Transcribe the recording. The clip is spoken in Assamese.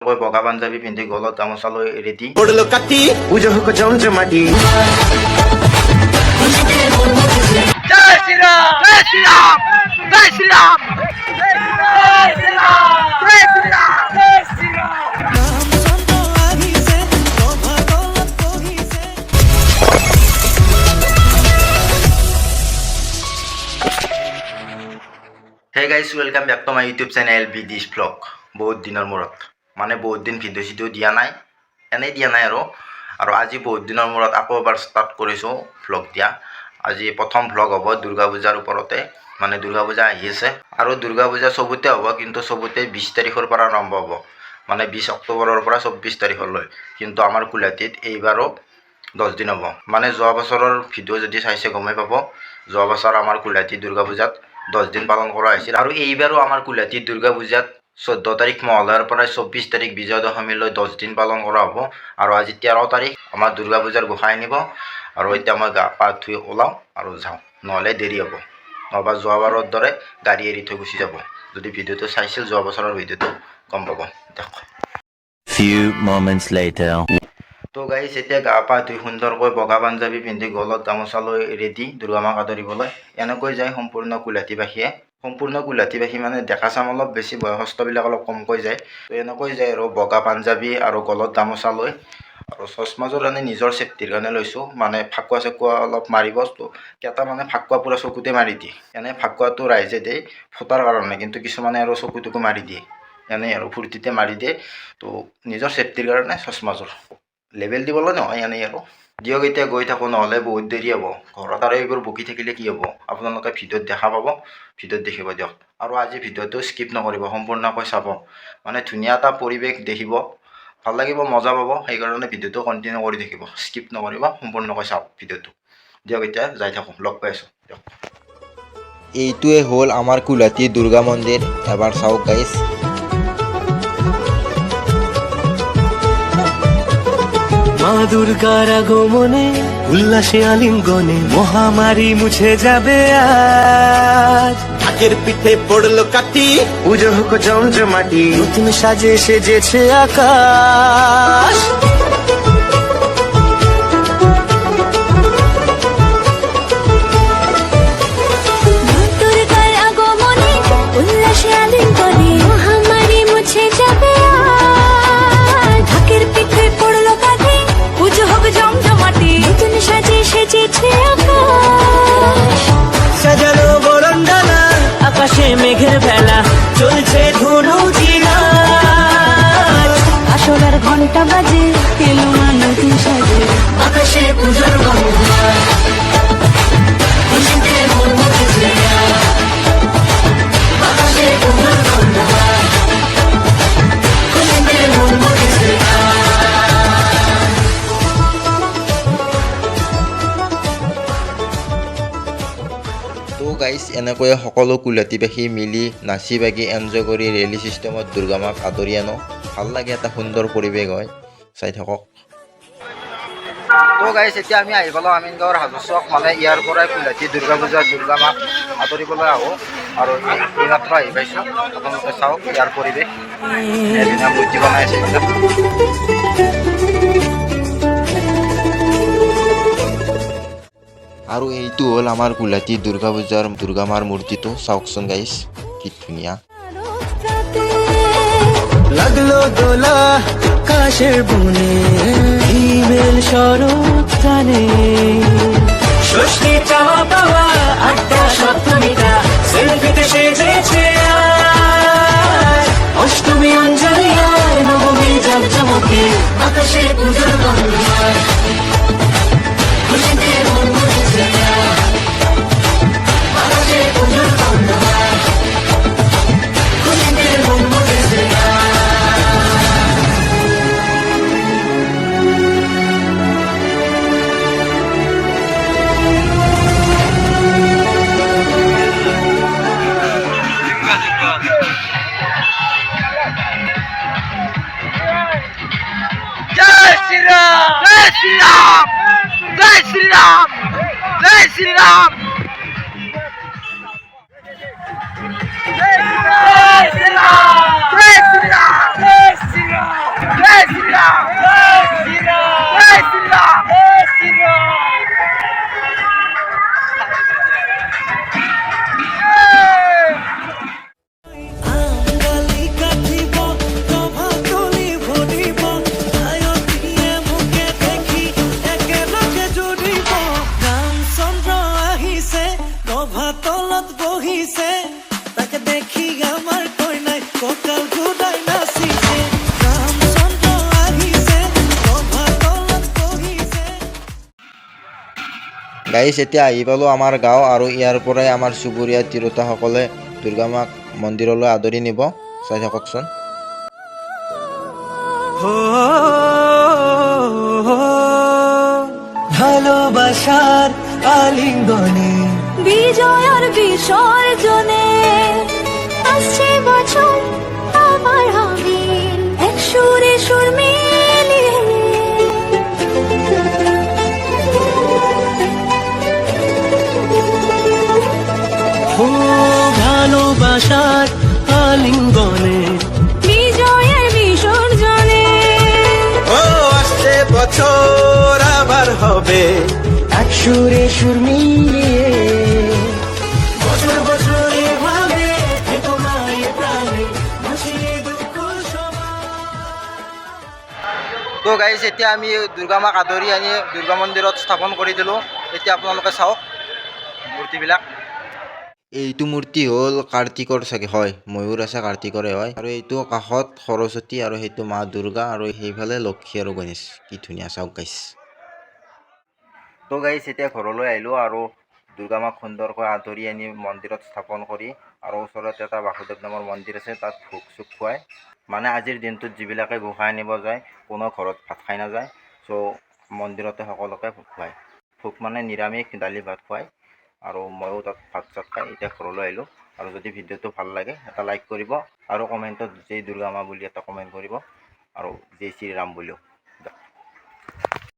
বগা পাঞ্জাবী পিন্ধি গলত গামোচা লৈ ৰেডি পড়লো কাটি পুজো হোক জমজমাটি। জয় শ্রীরাম জয় শ্রীরাম জয় শ্রীরাম জয় শ্রীরাম জয় শ্রীরাম জয় Shriram. Hey guys welcome back to my YouTube channel Bidish blog. বহুত দিনৰ মূৰত মানে বহুত দিন ভিডিঅ' চিডিঅ' দিয়া নাই, এনেই দিয়া নাই আৰু আজি বহুত দিনৰ মূৰত আকৌ এবাৰ ষ্টাৰ্ট কৰিছোঁ ভ্লগ দিয়া। আজি প্ৰথম ভ্লগ হ'ব দুৰ্গা পূজাৰ ওপৰতে, মানে দুৰ্গা পূজা আহি আছে আৰু দুৰ্গা পূজা চবতে হ'ব, কিন্তু চবতে 20 তাৰিখৰ পৰা আৰম্ভ হ'ব, মানে 20 অক্টোবৰৰ পৰা 24 তাৰিখলৈ। কিন্তু আমাৰ কুলহাটীত এইবাৰো 10 দিন হ'ব। মানে যোৱা বছৰৰ ভিডিঅ' যদি চাইছে গমেই পাব, যোৱা বছৰ আমাৰ কুলহাটীত দুৰ্গা পূজাত 10 দিন পালন কৰা হৈছিল। আৰু এইবাৰো আমাৰ কুলহাটীত দুৰ্গা পূজাত 14 তাৰিখ মহালয়াৰ পৰা 24 তাৰিখ বিজয়া দশমীলৈ 10 দিন পালন কৰা হ'ব। আৰু আজি 13 তাৰিখ আমাৰ দুৰ্গা পূজাৰ গোসাঁই আনিব, আৰু এতিয়া মই গা পা ধুই ওলাওঁ আৰু যাওঁ, নহ'লে দেৰি হ'ব, নহবা যোৱাবাৰৰ দৰে গাড়ী এৰি থৈ গুচি যাব। যদি ভিডিঅ'টো চাইছিল যোৱা বছৰৰ ভিডিঅ'টো গম পাব। দেখক। Few moments later. তো গাইজ এতিয়া গা পা ধুই সুন্দৰকৈ বগা পাঞ্জাবী পিন্ধি গলত গামোচা লৈ ৰেডি দুৰ্গা মাক আদৰিবলৈ। এনেকৈ যায় সম্পূৰ্ণ কুলহাটীবাসীয়ে। সম্পূৰ্ণ কুলহাটীবাসী মানে ডেকা চাম অলপ বেছি, বয়সস্থবিলাক অলপ কমকৈ যায়। তো এনেকৈ যায় আৰু বগা পাঞ্জাবী আৰু গলত গামোচা লৈ, আৰু চচমাযোৰ এনে নিজৰ চেফটিৰ কাৰণে লৈছোঁ, মানে ফাকুৱা চাকুৱা অলপ মাৰিব। তো কেইটা মানে ফাকুৱা পূৰা চকুতে মাৰি দিয়ে, এনে ফাকুৱাটো ৰাইজে দিয়ে ফুটাৰ কাৰণে, কিন্তু কিছুমানে আৰু চকুটোকো মাৰি দিয়ে, এনেই আৰু ফূৰ্তিতে মাৰি দিয়ে। তো নিজৰ চেফটিৰ কাৰণে চচমাযোৰ লেবেল দিবলৈ নহয়, এনেই আৰু দিয়ক। এতিয়া গৈ থাকোঁ, নহ'লে বহুত দেৰি হ'ব ঘৰত, আৰু এইবোৰ বকি থাকিলে কি হ'ব, আপোনালোকে ভিডিঅ'ত দেখা পাব, ভিডিঅ'ত দেখিব দিয়ক। আৰু আজি ভিডিঅ'টো স্কিপ নকৰিব, সম্পূৰ্ণকৈ চাব, মানে ধুনীয়া এটা পৰিৱেশ দেখিব, ভাল লাগিব, মজা পাব। সেইকাৰণে ভিডিঅ'টো কণ্টিনিউ কৰি থাকিব, স্কিপ নকৰিব, সম্পূৰ্ণকৈ চাওক ভিডিঅ'টো। দিয়ক এতিয়া যাই থাকোঁ, লগ পাই আছোঁ দিয়ক। এইটোৱে হ'ল আমাৰ কুলহাটী দুৰ্গা মন্দিৰ, এবাৰ চাওক গাইজ। মা দুর্গার আগমনে উল্লাসে আলিঙ্গনে মহামারী মুছে যাবে আজ। আগের পিঠে পড়লো কাটি পুজো হোক জমজমাটি। নতুন সাজে সেজেছে আকাশ। দুর্গার আগমনে উল্লাসে আলিঙ্গনে মহামারী মুছে যাবে আজ। ঢাকের পিঠে পড়লো কাঠি পুজো হোক জমজমাটি। নতুন সাজে সেজেছে আকাশ। সাজানো বরণডালা আকাশে মেঘের বেলা চলছে ধনুচি নাচ। আসলার ঘন্টা বাজে এলো মা নতুন সাজে। আকাশে পুজোর গন্ধ খুশিতে মন মুখেছে আকাশে পুজোর গন্ধ খুশিতে মন মুখেছে। তো গাইজ এনেকৈয়ে সকলো কুলহাটীবাসী মিলি নাচি বাগি এনজয় কৰি ৰেলী ছিষ্টেমত দুৰ্গা মাক আদৰি আনো। ভাল লাগে, এটা সুন্দৰ পৰিৱেশ হয়, চাই থাকক। তো গাইজ এতিয়া আমি আহি পালোঁ আমিনগাঁৱৰ হাজো চক, মানে ইয়াৰ পৰাই কুলহাটী দুৰ্গা পূজাৰ দুৰ্গা মাক আদৰিবলৈ আহোঁ। আৰু এইমাত্ৰ আহি পাইছোঁ, আপোনালোকে চাওক ইয়াৰ পৰিৱেশ, ধুনীয়া মূৰ্তি বনাই আছে এইবিলাক। আৰু এইটো হ'ল আমাৰ কুলহাটী দুৰ্গা পূজাৰ দুৰ্গা মাৰ মূৰ্তিটো, চাওকচোন গাইজ কি ধুনীয়া। লাগলো দোলা কাশের বনে ইমেল শরৎ টানে। ষষ্ঠী চাওয়া পাওয়া আড্ডা সপ্তমীটা সেলফিতে সেজেছে আজ। অষ্টমী অঞ্জলি আর নবমী জাকজমকে আকাশে পুজোর গন্ধ খুশিতে মন মুখেছে আকাশে পুজোর গন্ধ খুশিতে মন মুখেছে। জয় শ্রীরাম জয় শ্রীরাম জয় শ্রীরাম জয় শ্রীরাম জয় শ্রীরাম জয় শ্রীরাম জয় শ্রীরাম। গাইছ এতিয়া আহি পালোঁ আমাৰ গাঁও আৰু ইয়াৰ পৰাই আমাৰ চুবুৰীয়া তিৰোতাসকলে দুৰ্গা মাক মন্দিৰলৈ আদৰি নিব। চাই থাককচোন। ভালোবাসার আলিঙ্গনে বিজয়ের বিসর্জনে আসছে বছর আবার হবে এক সুরে সুর মিলিয়ে ও ভালোবাসার আলিঙ্গনে বিজয়ের বিসর্জনে ও আসছে বছর আবার হবে এক সুরে সুর মিলিয়ে বছর বছর এভাবে তোমায় প্রাণে ভাসিয়ে দুঃখ সবাই। তো গাইছ এতিয়া আমি দুৰ্গা মাক আদৰি আনি দুৰ্গা মন্দিৰত স্থাপন কৰি দিলোঁ। এতিয়া আপোনালোকে চাওক মূৰ্তিবিলাক। এইটো মূৰ্তি হ'ল কাৰ্তিকৰ চাগে, হয় ময়ূৰ আছে কাৰ্তিকৰে হয়। আৰু এইটো কাষত সৰস্বতী আৰু সেইটো মা দুৰ্গা আৰু সেইফালে লক্ষী আৰু গণেশ। কি ধুনীয়া চাওক গাইছ। তো গাইছ এতিয়া ঘৰলৈ আহিলোঁ আৰু দুৰ্গা মাক সুন্দৰকৈ আদৰি আনি মন্দিৰত স্থাপন কৰি আৰু ওচৰতে এটা বাসুদেৱ নামৰ মন্দিৰ আছে, তাত ভোগ চোগ খুৱাই মানে আজিৰ দিনটোত যিবিলাকে গোসাঁই আনিব যায় কোনো ঘৰত ভাত খাই নাযায়, চ' মন্দিৰতে সকলোকে ভোগ খুৱায়। ভোগ মানে নিৰামিষ দালি ভাত খুৱায় আৰু ময়ো তাত ভাত চাত খাই এতিয়া ঘৰলৈ আহিলোঁ। আৰু যদি ভিডিঅ'টো ভাল লাগে এটা লাইক কৰিব আৰু কমেণ্টত জয় দুৰ্গা মা বুলি এটা কমেণ্ট কৰিব আৰু জয় শ্ৰীৰাম বুলিও।